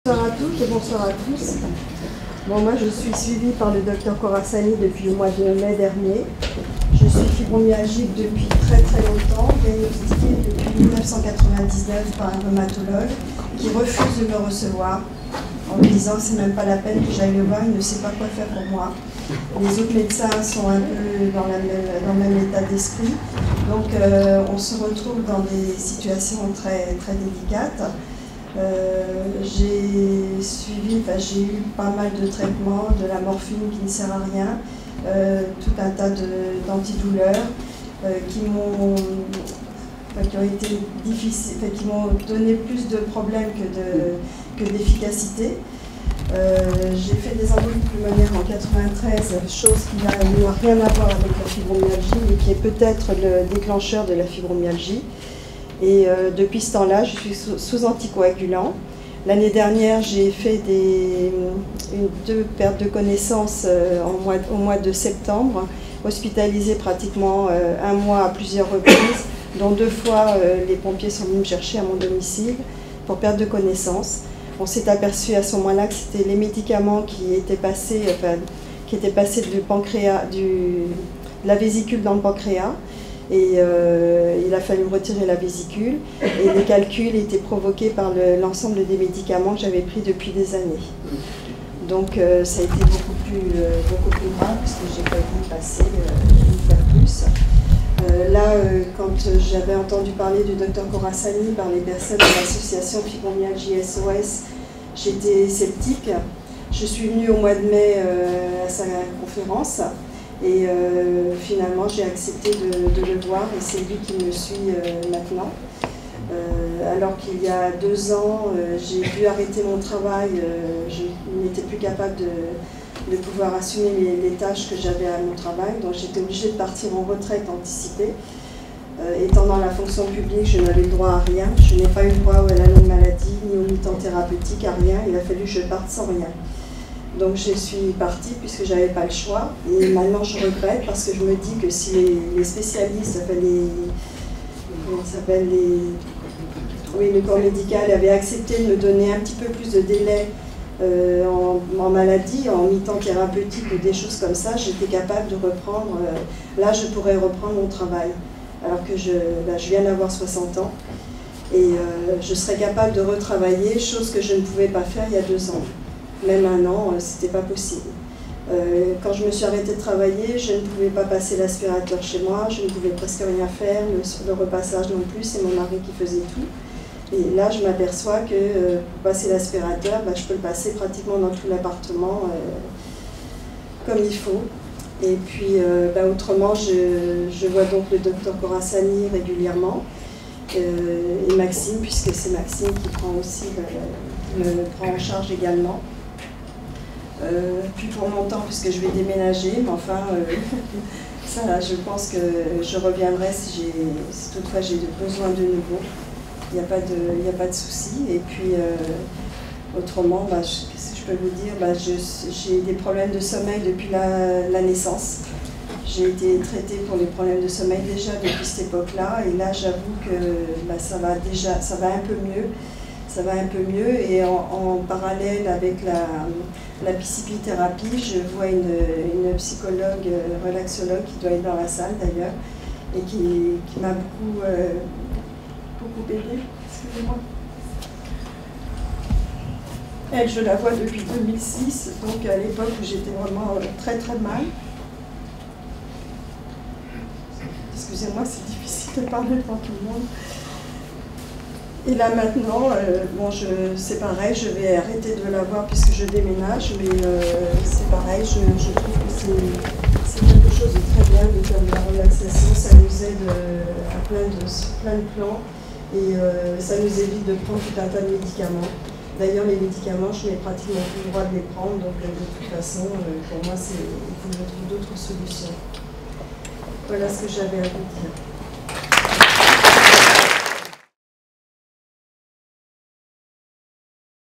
Bonsoir à toutes et bonsoir à tous. Bon, moi je suis suivie par le docteur Khorassani depuis le mois de mai dernier. Je suis fibromyalgique depuis très longtemps, diagnostiquée depuis 1999 par un rhumatologue qui refuse de me recevoir en me disant que c'est même pas la peine que j'aille le voir, il ne sait pas quoi faire pour moi. Les autres médecins sont un peu dans le même état d'esprit, donc on se retrouve dans des situations très délicates. J'ai eu pas mal de traitements, de la morphine qui ne sert à rien, tout un tas d'antidouleurs qui ont été difficiles, qui m'ont donné plus de problèmes que d'efficacité. J'ai fait des embolies pulmonaires en 93, chose qui n'a rien à voir avec la fibromyalgie, mais qui est peut-être le déclencheur de la fibromyalgie. Et depuis ce temps-là, je suis sous anticoagulant. L'année dernière, j'ai fait deux pertes de connaissance au mois de septembre, hospitalisée pratiquement un mois à plusieurs reprises, dont 2 fois les pompiers sont venus me chercher à mon domicile pour perte de connaissance. On s'est aperçu à ce moment-là que c'était les médicaments qui étaient passés du pancréas, de la vésicule dans le pancréas. Et il a fallu retirer la vésicule et les calculs étaient provoqués par l'ensemble des médicaments que j'avais pris depuis des années. Donc ça a été beaucoup plus grave parce que j'ai pas pu passer une fois de plus. Quand j'avais entendu parler du docteur Khorassani par les personnes de l'association Fibromyalgie SOS, j'étais sceptique. Je suis venue au mois de mai à sa conférence. Et finalement, j'ai accepté de le voir et c'est lui qui me suit maintenant. Alors qu'il y a 2 ans, j'ai dû arrêter mon travail, je n'étais plus capable de pouvoir assumer les tâches que j'avais à mon travail, donc j'étais obligée de partir en retraite anticipée. Étant dans la fonction publique, je n'avais le droit à rien, je n'ai pas eu le droit à la longue maladie, ni au mi-temps thérapeutique, à rien, il a fallu que je parte sans rien. Donc je suis partie puisque je n'avais pas le choix et maintenant je regrette parce que je me dis que si les spécialistes, le corps médical avait accepté de me donner un petit peu plus de délai en maladie, en mi-temps thérapeutique ou des choses comme ça, j'étais capable de reprendre, là je pourrais reprendre mon travail alors que je viens d'avoir 60 ans et je serais capable de retravailler, chose que je ne pouvais pas faire il y a 2 ans. Même 1 an, c'était pas possible. Quand je me suis arrêtée de travailler, je ne pouvais pas passer l'aspirateur chez moi, je ne pouvais presque rien faire, le repassage non plus, c'est mon mari qui faisait tout. Et là, je m'aperçois que pour passer l'aspirateur, je peux le passer pratiquement dans tout l'appartement comme il faut. Et puis, autrement, je vois donc le docteur Khorassani régulièrement, et Maxime, puisque c'est Maxime qui prend aussi, me prend en charge également. Puis pour longtemps puisque je vais déménager, mais enfin ça, je pense que je reviendrai si toutefois j'ai besoin de nouveau. Il n'y a pas de souci. Et puis autrement, qu'est-ce que je peux vous dire, j'ai des problèmes de sommeil depuis la naissance. J'ai été traitée pour les problèmes de sommeil déjà depuis cette époque-là, et là j'avoue que ça va un peu mieux. Ça va un peu mieux et en parallèle avec la PCP-thérapie, je vois une psychologue, relaxologue qui doit être dans la salle d'ailleurs et qui m'a beaucoup aidée. Excusez-moi. Elle, je la vois depuis 2006, donc à l'époque où j'étais vraiment très mal. Excusez-moi, c'est difficile de parler devant tout le monde. Et là maintenant, c'est pareil, je vais arrêter de la voir puisque je déménage, mais c'est pareil, je trouve que c'est quelque chose de très bien de faire de la relaxation, ça nous aide à plein de plans et ça nous évite de prendre tout un tas de médicaments. D'ailleurs, les médicaments, je n'ai pratiquement plus le droit de les prendre, donc de toute façon, pour moi, il faut que je trouve d'autres solutions. Voilà ce que j'avais à vous dire.